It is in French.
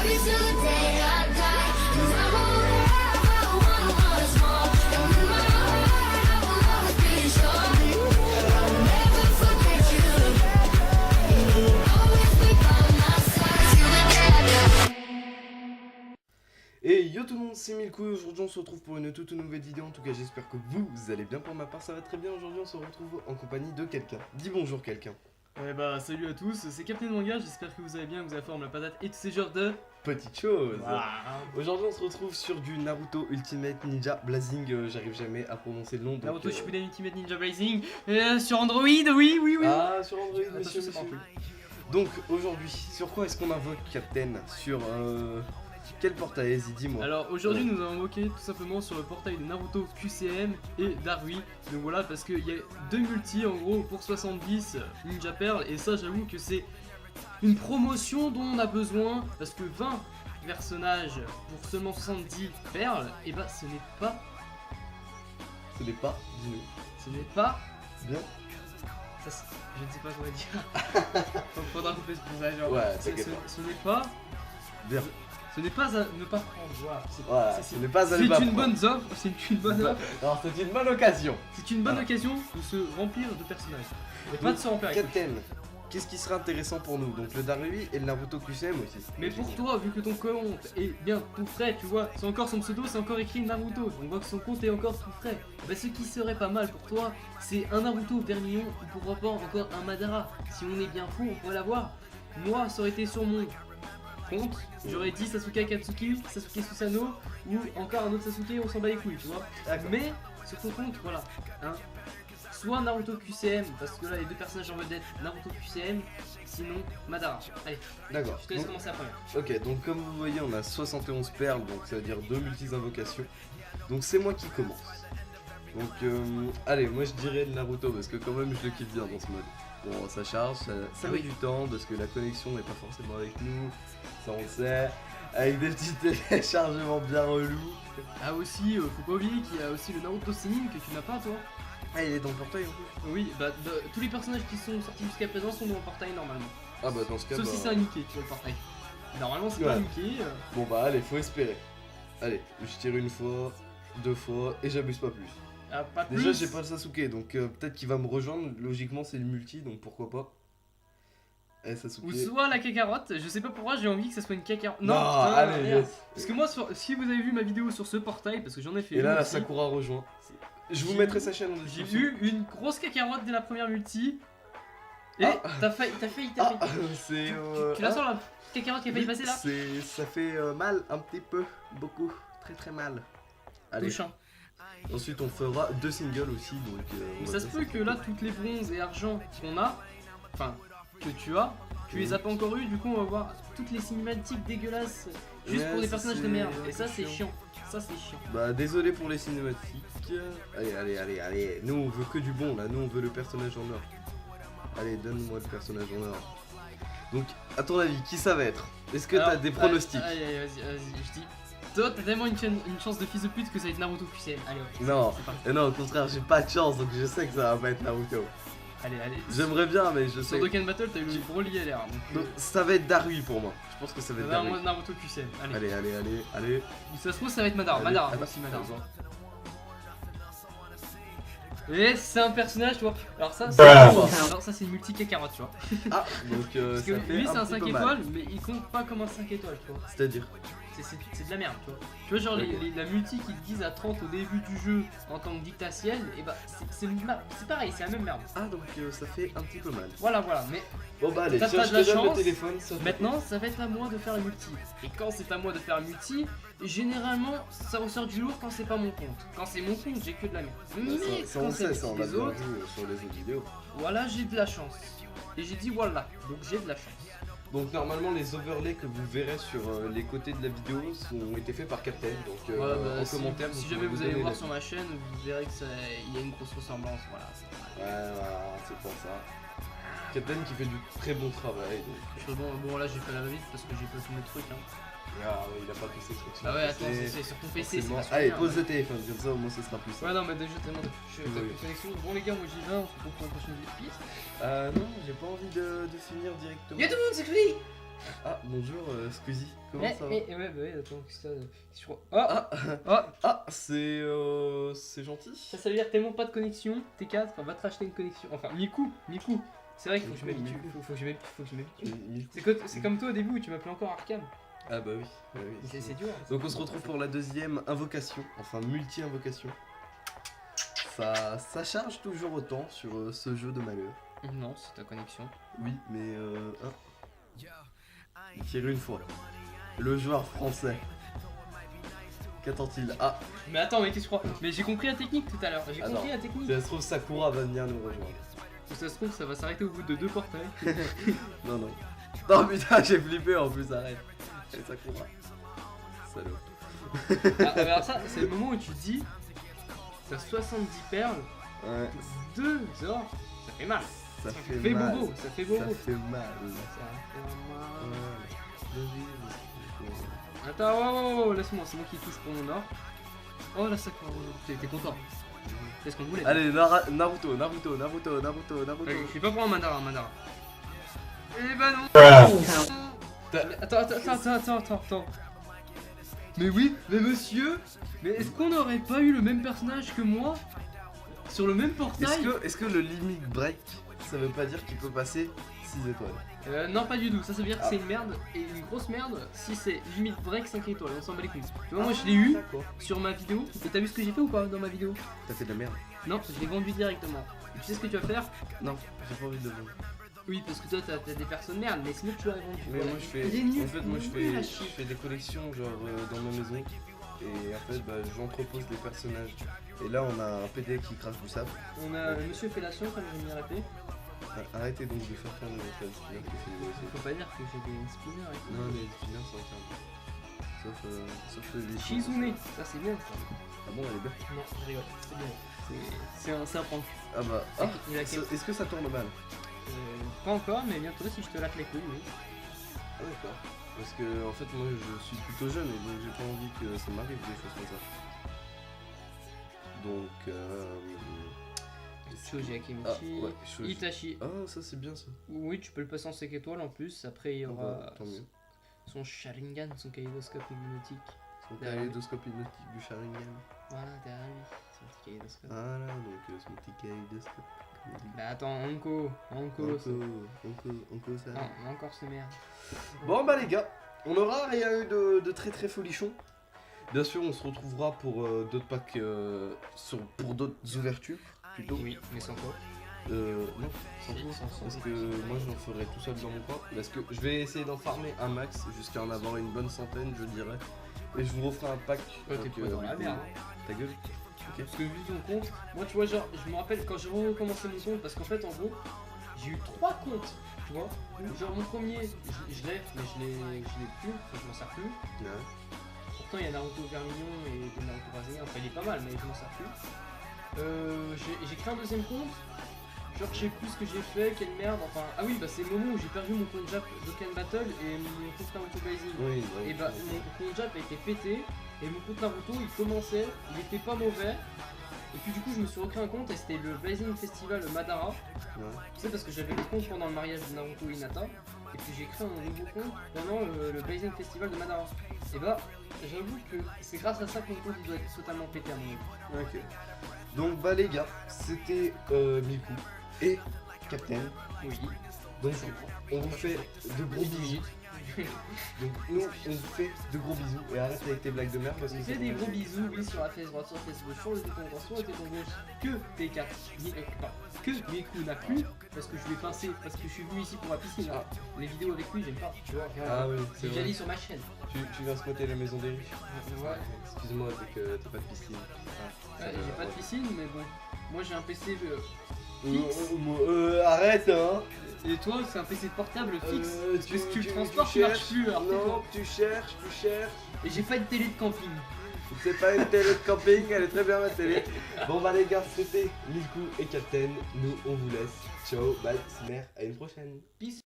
you till the day I die. 'Cause I won't ever want us more. And in my heart I will always be sure I'll never forget you. You'll always be by my side till the day I die. Et yo tout le monde, c'est Milko et aujourd'hui on se retrouve pour une toute nouvelle vidéo. En tout cas j'espère que vous allez bien. Pour ma part ça va très bien. Aujourd'hui on se retrouve en compagnie de quelqu'un. Dis bonjour quelqu'un. Ouais bah salut à tous, c'est Captain Manga, j'espère que vous allez bien, que vous avez forme la patate et tous ces genres de... Petite chose. Voilà. Aujourd'hui on se retrouve sur du Naruto Ultimate Ninja Blazing. J'arrive jamais à prononcer le nom. Donc, Naruto Shippuden Ultimate Ninja Blazing sur Android, oui. Ah sur Android Attention, monsieur, c'est pas monsieur. compris. Donc aujourd'hui sur quoi est-ce qu'on invoque Captain? Sur quel portail? Vas-y dis-moi. Alors aujourd'hui nous allons invoquer tout simplement sur le portail de Naruto QCM et Darui. Donc voilà, parce qu'il y a deux multis en gros pour 70 Ninja Pearl. Et ça j'avoue que c'est une promotion dont on a besoin. Parce que 20 personnages pour seulement 70 perles, et bah ce n'est pas... Ce n'est pas, dis-nous. Ce n'est pas... Bien. Ça, je ne sais pas quoi dire. Faudra couper ce passage. Ouais, t'inquiète pas. Ce n'est pas... Bien. Ce n'est pas à ne pas prendre, voilà. Voilà, ce n'est pas à ne C'est pas une prendre. bonne offre, c'est une bonne offre. Alors c'est une bonne occasion. C'est une bonne Voilà. occasion de se remplir de personnages. Et pas de se remplir avec eux. Captain, qu'est-ce qui serait intéressant pour nous? Donc le Darui et le Naruto QCM aussi. Mais pour toi, vu que ton compte est bien tout frais, tu vois, c'est encore son pseudo, c'est encore écrit Naruto. On voit que son compte est encore tout frais. Bah ce qui serait pas mal pour toi, c'est un Naruto Vermillon ou pourquoi pas encore un Madara. Si on est bien fou, on pourrait l'avoir. Moi, ça aurait été sur mon compte, j'aurais dit Sasuke Akatsuki, Sasuke Susanoo ou encore un autre Sasuke, on s'en bat les couilles, tu vois. D'accord. Mais sur ton compte, voilà, hein, soit Naruto QCM, parce que là les deux personnages en vedette, Naruto QCM, sinon Madara. Allez, D'accord. je te laisse Donc, commencer la première. ok, donc comme vous voyez, on a 71 perles, donc ça veut dire 2 multi-invocations. Donc c'est moi qui commence. Donc allez, moi je dirais le Naruto parce que quand même je le kiffe bien dans ce mode. Bon, ça charge, ça met du temps parce que la connexion n'est pas forcément avec nous, ça on le sait. Avec des petits téléchargements bien relous. Ah aussi, faut pas oublier qu'il y a aussi le Naruto Senin que tu n'as pas toi. Ah, il est dans le portail en plus. Oui, bah tous les personnages qui sont sortis jusqu'à présent sont dans le portail normalement. Ah bah dans ce cas, Sauf si c'est un Nikkei, tu vois le portail. Normalement c'est pas un Ouais. Nikkei. Bon bah allez, faut espérer. Allez, je tire une fois, deux fois et j'abuse pas plus. Ah, pas plus. Déjà j'ai pas le Sasuke donc peut-être qu'il va me rejoindre, logiquement c'est le multi donc pourquoi pas. Eh Sasuke. Ou soit la cacarotte, je sais pas pourquoi j'ai envie que ça soit une cacarotte. Non, putain, allez, merde. yes. Parce que moi, si vous avez vu ma vidéo sur ce portail, parce que j'en ai fait Et une là la aussi, Sakura rejoint. Je vous J'ai- mettrai sa chaîne en j'ai description. eu une grosse cacarotte dès la première multi. Et Ah. t'as failli. Ah, c'est Tu la sens la cacarotte qui a failli passer là? Ça fait mal un petit peu, beaucoup, très mal. Allez. Touchant. Ensuite on fera deux singles aussi donc. Mais ça se peut que là, toutes les bronzes et argent qu'on a, enfin, que tu as, tu les as pas encore eu, du coup on va voir toutes les cinématiques dégueulasses juste Ouais, pour des ça, personnages de c'est merde. un Et ça peu c'est chiant. chiant. Ça c'est chiant. Bah désolé pour les cinématiques. Allez. Nous on veut que du bon là, nous on veut le personnage en or. Allez, donne-moi le personnage en or. Donc, à ton avis, qui ça va être? Est-ce que t'as Alors, des pronostics? Allez, vas-y, je dis. Toi, t'as tellement une chance de fils de pute que ça va être Naruto QCM. Allez, hop, Non, c'est parti. non, au contraire, j'ai pas de chance donc je sais que ça va pas être Naruto. Allez. J'aimerais bien, mais je sais. Sur Dokkan Battle, t'as eu le Broly LR. Donc, ça va être Darui pour moi. Je pense que ça va être Darui. Moi, Naruto QCM. Allez. Allez. Ça se trouve, ça va être Madara. Allez, Madara, attends, aussi Madara. attends. Et c'est un personnage, tu vois. Alors ça, c'est une multi cacarotte, tu vois. Ah, donc Parce que ça fait lui, c'est un petit 5 peu mal. étoiles, mais il compte pas comme un 5 étoiles, tu vois. C'est-à-dire? C'est de la merde, tu vois. Tu vois, genre Ok. la multi qui te disent à 30 au début du jeu en tant que dictatiel, et bah c'est pareil, c'est la même merde. Ah, donc ça fait un petit peu mal. Voilà, mais Bon bah allez, T'as tiens, pas je de la te donne le chance. téléphone. Ça fait- maintenant, ça va être à moi de faire le multi. Et quand c'est à moi de faire le multi, généralement, ça ressort du lourd quand c'est pas mon compte. Quand c'est mon compte, j'ai que de la merde. Mais Ça, on quand le sait, c'est ça on les l'a bien autres, vu sur les autres vidéos. voilà, j'ai de la chance. Et j'ai dit voilà, donc j'ai de la chance. Donc normalement les overlays que vous verrez sur les côtés de la vidéo ont été faits par Captain. Donc Voilà, bah, en si, commentaire, si vous jamais pouvez vous nous allez donner voir l'avis. sur ma chaîne, vous verrez qu'il y a une grosse ressemblance. Voilà. Ouais, voilà, c'est pour ça. Captain qui fait du très bon travail. Donc... Je suis bon, là j'ai fait la vite parce que j'ai pas tous mes trucs. Hein. Ah ouais, il a pas tous ses trucs. Ah ouais, attends, c'est sur ton PC, c'est forcément. pas sur Allez, le mien, pose ouais. le téléphone, comme ça au moins ce sera plus simple. Ouais, non, mais déjà tellement de Oui. connexion. Bon, les gars, moi j'y vais, on se retrouve pour une prochaine vidéo. Non, j'ai pas envie de finir directement. Yo tout le monde, c'est Cloudy. Ah, bonjour Squeezie, comment ça va? ouais, bah ouais, attends, qu'est-ce que je crois. Ah, C'est gentil. ça veut dire tellement pas de connexion, T4, enfin, va te racheter une connexion. Enfin, Miku, c'est vrai qu'il faut que je m'habitue, faut que je m'habitue. C'est comme toi au début où tu m'appelais encore Arkham. Ah bah oui, C'est dur. Donc on se retrouve pour la deuxième invocation, enfin multi-invocation. Ça charge toujours autant sur ce jeu de malheur. Non, c'est ta connexion. Oui, mais Tire une fois. Le joueur français. Qu'attend-il? Ah, Mais attends, mais qu'est-ce que tu crois? Mais j'ai compris la technique tout à l'heure. J'ai Attends. compris la technique. si ça se trouve Sakura va venir nous rejoindre. Si ça se trouve, ça va s'arrêter au bout de 2 portails. Non, non. Non putain, j'ai flippé en plus, arrête. C'est Sakura. Salaud. Alors ça, c'est le moment où tu dis, t'as 70 perles, Ouais, 2 or, ça fait mal. ça Ça fait fait mal. bobo, ça fait bobo. Ça fait mal. Attends, laisse-moi, c'est moi qui touche pour mon or. Oh là, ça t'es content. C'est ce qu'on voulait. Allez, Naruto. Je suis pas pour un Madara, Eh bah non. Mais attends. Mais oui, mais monsieur, mais est-ce qu'on n'aurait pas eu le même personnage que moi sur le même portail? Est-ce que le limit break, ça veut pas dire qu'il peut passer 6 étoiles? Non, pas du tout. Ça veut dire que c'est une merde et une grosse merde si c'est limite break 5 étoiles. On s'en bat les couilles. Tu vois, moi je l'ai eu D'accord. sur ma vidéo. Et t'as vu ce que j'ai fait ou pas dans ma vidéo? T'as fait de la merde? Non, je l'ai vendu directement. Et tu sais ce que tu vas faire? Non, j'ai pas envie de le vendre. Oui, parce que toi t'as des personnes merde, mais sinon tu l'aurais vendu. Mais Voilà. moi je fais. Il est nul. En fait, moi je Nul à fais, chier. je fais des collections genre dans ma maison. Et en fait, bah, j'entrepose des personnages. Et là, on a un PD qui crache du sable. On a Monsieur Fellation, comme j'aime bien l'appeler. Arrêtez donc de faire plein de spinner qui fait des aussi. Faut pas dire que j'ai des spinners et tout. Non, mais les spinners, c'est entièrement. Sauf les Shizune, ça c'est bien ça. Ah bon, elle est belle. Non, je rigole, c'est bien. C'est un prank. Ah bah. Il a quel- Est-ce que ça tourne mal? Pas encore, mais bientôt si je te latte les couilles, oui. Ah d'accord. Parce que en fait moi je suis plutôt jeune et donc j'ai pas envie que ça m'arrive des choses comme ça. Donc Shoji ah, Akemichi, ouais, Shoji. Itachi. Ah ça c'est bien ça. Oui, tu peux le passer en 5 étoiles en plus. Après, il y Ah aura bah, tant mieux. son Sharingan, son kaléidoscope hypnotique. Son derrière. kaléidoscope hypnotique du Sharingan. Voilà, derrière lui, son petit kaléidoscope. Voilà donc son petit kaléidoscope. Bah attends, Onko, ça. Onko ça. Non, encore ce merde. Bon bah les gars, on aura rien eu de très folichon. Bien sûr on se retrouvera pour d'autres packs, pour d'autres ouvertures plutôt. Oui, mais sans quoi. Non, sans Si, toi. sans- Parce que moi j'en ferai tout seul dans mon coin. Parce que je vais essayer d'en farmer un max jusqu'à en avoir une bonne centaine je dirais. Et je vous referai un pack. Ouais, t'es pas dans la merde. Ta gueule. Ok. Parce que vu ton compte, moi tu vois, genre, je me rappelle quand j'ai recommencé mon compte, parce qu'en fait, en gros, j'ai eu 3 comptes, tu vois. Genre, mon premier, je l'ai, mais je l'ai plus, enfin, je m'en sers plus. Ouais. Pourtant, il y a Naruto Vermillon et des Naruto Brésilien, enfin, il est pas mal, mais je m'en sers plus. J'ai créé un deuxième compte. Genre, je sais plus ce que j'ai fait, quelle merde, enfin. Ah oui, bah, c'est le moment où j'ai perdu mon compte Jap Dokkan Battle et mon compte Naruto Brésil. Oui, Et bah, mon compte Jap a été pété. Et mon compte Naruto, il commençait, il était pas mauvais. Et puis du coup, je me suis recréé un compte et c'était le Blazing Festival Madara. Ouais. Tu sais, parce que j'avais le compte pendant le mariage de Naruto Hinata. Et puis j'ai créé un nouveau compte pendant le Blazing Festival de Madara. Et bah, j'avoue que c'est grâce à ça que mon compte il doit être totalement pété à mon avis. Ok. Donc bah les gars, c'était Miku et Captain. Oui. Donc on vous fait de gros bisous. Donc nous on vous fait de gros bisous et arrête avec tes blagues de merde parce que On fait des gros bisous, oui, sur la fesse droite, sur la fesse gauche, sur le téton droit, sur le téton gauche, que T4, que Miku n'a plus, parce que je l'ai pincé, parce que je suis venu ici pour ma piscine. Hein. Les vidéos avec lui, j'aime pas, tu vois. Ah oui, c'est C'est vrai. joli sur ma chaîne. Tu viens squatter la maison des riches. Ouais. Excuse-moi, c'est que t'as pas de piscine. Ouais, j'ai pas de piscine, mais bon. Moi j'ai un PC Arrête hein. et toi c'est un PC portable fixe. Tu Parce que tu le transportes, il marche plus. Alors Non, tais-toi. tu cherches. Et j'ai pas de télé de camping. C'est pas une télé de camping, elle est très bien ma télé. Bon bah les gars, c'était Miku et Captain. Nous on vous laisse. Ciao, bye, mère, à une prochaine. Peace.